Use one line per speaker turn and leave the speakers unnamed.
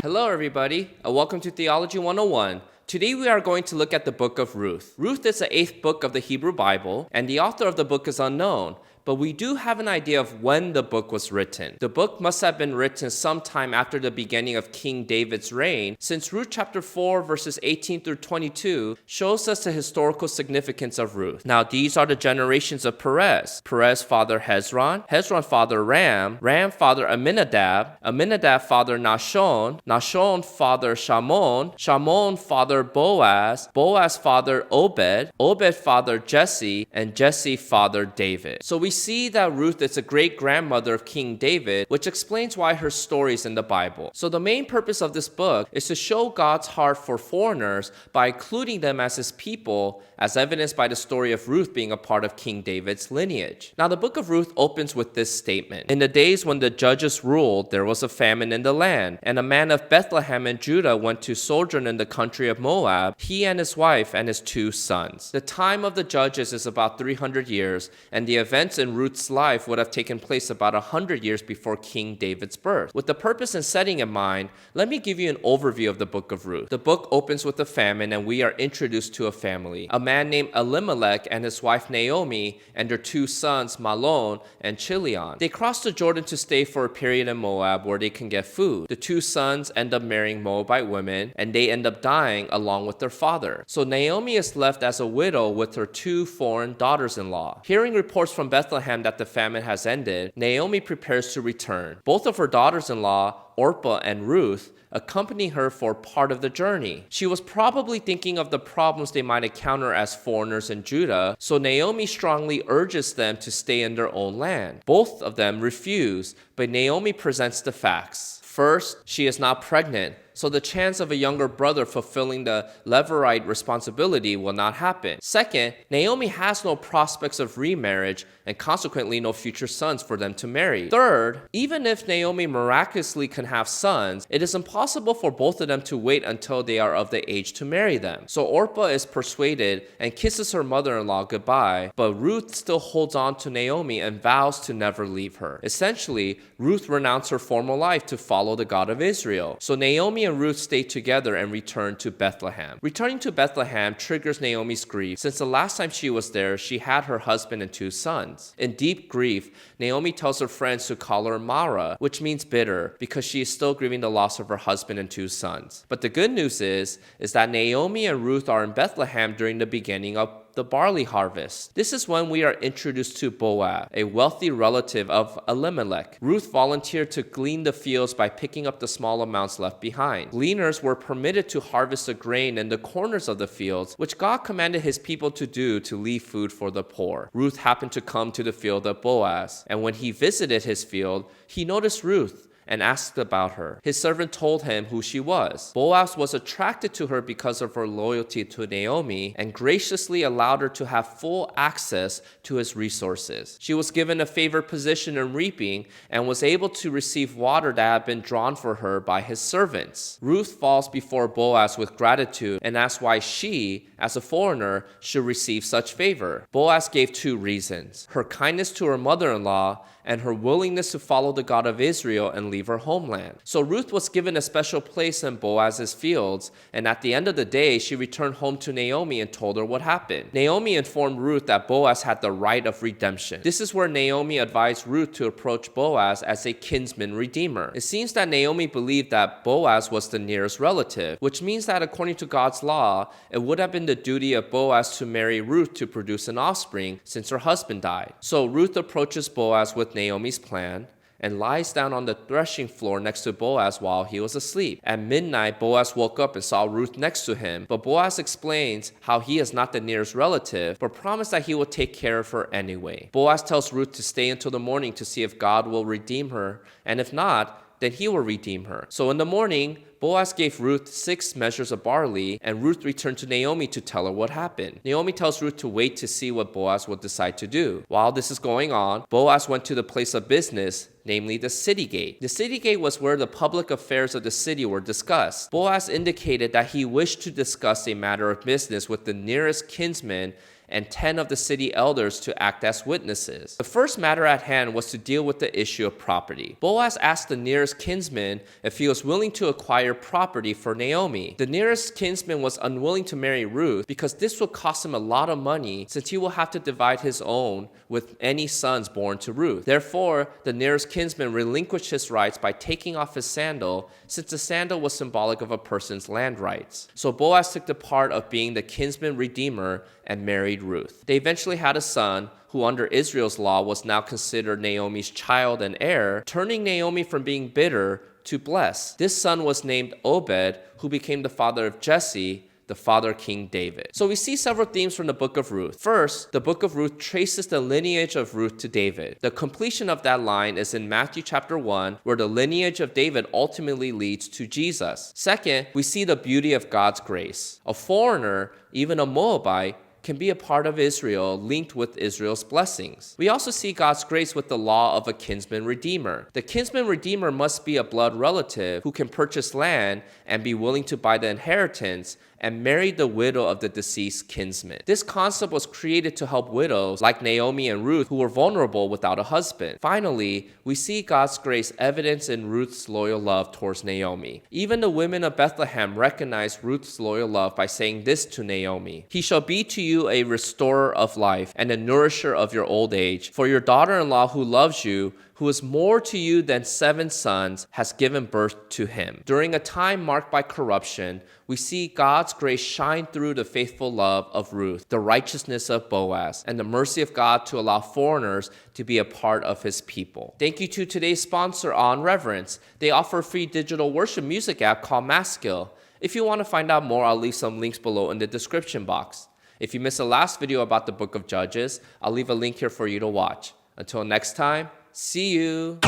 Hello, everybody, and welcome to Theology 101. Today we are going to look at the book of Ruth. Ruth is the 8th book of the Hebrew Bible, and the author of the book is unknown, but we do have an idea of when the book was written. The book must have been written sometime after the beginning of King David's reign, since Ruth chapter 4 verses 18 through 22 shows us the historical significance of Ruth. Now these are the generations of Perez. Perez father Hezron, Hezron father Ram, Ram father Amminadab, Amminadab father Nahshon, Nahshon father Salmon, Salmon father Boaz, Boaz father Obed, Obed father Jesse, and Jesse father David. So we see that Ruth is a great-grandmother of King David, which explains why her story is in the Bible. So the main purpose of this book is to show God's heart for foreigners by including them as his people, as evidenced by the story of Ruth being a part of King David's lineage. Now the book of Ruth opens with this statement. In the days when the judges ruled, there was a famine in the land, and a man of Bethlehem in Judah went to sojourn in the country of Moab, he and his wife and his 2 sons. The time of the judges is about 300 years, and the events in Ruth's life would have taken place about 100 years before King David's birth. With the purpose and setting in mind, let me give you an overview of the book of Ruth. The book opens with a famine, and we are introduced to a family. A man named Elimelech and his wife Naomi and their 2 sons Mahlon and Chilion. They cross the Jordan to stay for a period in Moab where they can get food. The 2 sons end up marrying Moabite women, and they end up dying along with their father. So Naomi is left as a widow with her 2 foreign daughters-in-law. Hearing reports from Bethlehem that the famine has ended, Naomi prepares to return. Both of her daughters-in-law, Orpah and Ruth, accompany her for part of the journey. She was probably thinking of the problems they might encounter as foreigners in Judah, so Naomi strongly urges them to stay in their own land. Both of them refuse, but Naomi presents the facts. First, she is not pregnant, so the chance of a younger brother fulfilling the Levirate responsibility will not happen. Second, Naomi has no prospects of remarriage and consequently no future sons for them to marry. Third, even if Naomi miraculously can have sons, it is impossible for both of them to wait until they are of the age to marry them. So Orpah is persuaded and kisses her mother-in-law goodbye, but Ruth still holds on to Naomi and vows to never leave her. Essentially, Ruth renounced her former life to follow the God of Israel. So Naomi and Ruth stay together and return to Bethlehem. Returning to Bethlehem triggers Naomi's grief, since the last time she was there, she had her husband and 2 sons. In deep grief, Naomi tells her friends to call her Mara, which means bitter, because she is still grieving the loss of her husband and 2 sons. But the good news is that Naomi and Ruth are in Bethlehem during the beginning of the barley harvest. This is when we are introduced to Boaz, a wealthy relative of Elimelech. Ruth volunteered to glean the fields by picking up the small amounts left behind. Gleaners were permitted to harvest the grain in the corners of the fields, which God commanded his people to do to leave food for the poor. Ruth happened to come to the field of Boaz, and when he visited his field, he noticed Ruth and asked about her. His servant told him who she was. Boaz was attracted to her because of her loyalty to Naomi and graciously allowed her to have full access to his resources. She was given a favored position in reaping and was able to receive water that had been drawn for her by his servants. Ruth falls before Boaz with gratitude and asks why she, as a foreigner, should receive such favor. Boaz gave 2 reasons: her kindness to her mother-in-law and her willingness to follow the God of Israel and leave her homeland. So Ruth was given a special place in Boaz's fields, and at the end of the day, she returned home to Naomi and told her what happened. Naomi informed Ruth that Boaz had the right of redemption. This is where Naomi advised Ruth to approach Boaz as a kinsman redeemer. It seems that Naomi believed that Boaz was the nearest relative, which means that according to God's law, it would have been the duty of Boaz to marry Ruth to produce an offspring since her husband died. So Ruth approaches Boaz with Naomi's plan and lies down on the threshing floor next to Boaz while he was asleep. At midnight, Boaz woke up and saw Ruth next to him, but Boaz explains how he is not the nearest relative, but promised that he will take care of her anyway. Boaz tells Ruth to stay until the morning to see if God will redeem her, and if not, then he will redeem her. So in the morning, Boaz gave Ruth 6 measures of barley, and Ruth returned to Naomi to tell her what happened. Naomi tells Ruth to wait to see what Boaz would decide to do. While this is going on, Boaz went to the place of business, namely the city gate. The city gate was where the public affairs of the city were discussed. Boaz indicated that he wished to discuss a matter of business with the nearest kinsman and 10 of the city elders to act as witnesses. The first matter at hand was to deal with the issue of property. Boaz asked the nearest kinsman if he was willing to acquire property for Naomi. The nearest kinsman was unwilling to marry Ruth because this would cost him a lot of money, since he will have to divide his own with any sons born to Ruth. Therefore, the nearest kinsman relinquished his rights by taking off his sandal, since the sandal was symbolic of a person's land rights. So Boaz took the part of being the kinsman redeemer and married Ruth. They eventually had a son who under Israel's law was now considered Naomi's child and heir, turning Naomi from being bitter to blessed. This son was named Obed, who became the father of Jesse, the father King David. So we see several themes from the book of Ruth. First, the book of Ruth traces the lineage of Ruth to David. The completion of that line is in Matthew chapter 1, where the lineage of David ultimately leads to Jesus. Second, we see the beauty of God's grace. A foreigner, even a Moabite, can be a part of Israel, linked with Israel's blessings. We also see God's grace with the law of a kinsman redeemer. The kinsman redeemer must be a blood relative who can purchase land and be willing to buy the inheritance and marry the widow of the deceased kinsman. This concept was created to help widows like Naomi and Ruth who were vulnerable without a husband. Finally, we see God's grace evidenced in Ruth's loyal love towards Naomi. Even the women of Bethlehem recognized Ruth's loyal love by saying this to Naomi: "He shall be to you a restorer of life and a nourisher of your old age. For your daughter-in-law who loves you, who is more to you than 7 sons, has given birth to him." During a time marked by corruption, we see God's grace shine through the faithful love of Ruth, the righteousness of Boaz, and the mercy of God to allow foreigners to be a part of his people. Thank you to today's sponsor, On Reverence. They offer a free digital worship music app called Maskill. If you want to find out more, I'll leave some links below in the description box. If you missed the last video about the book of Judges, I'll leave a link here for you to watch. Until next time, see you.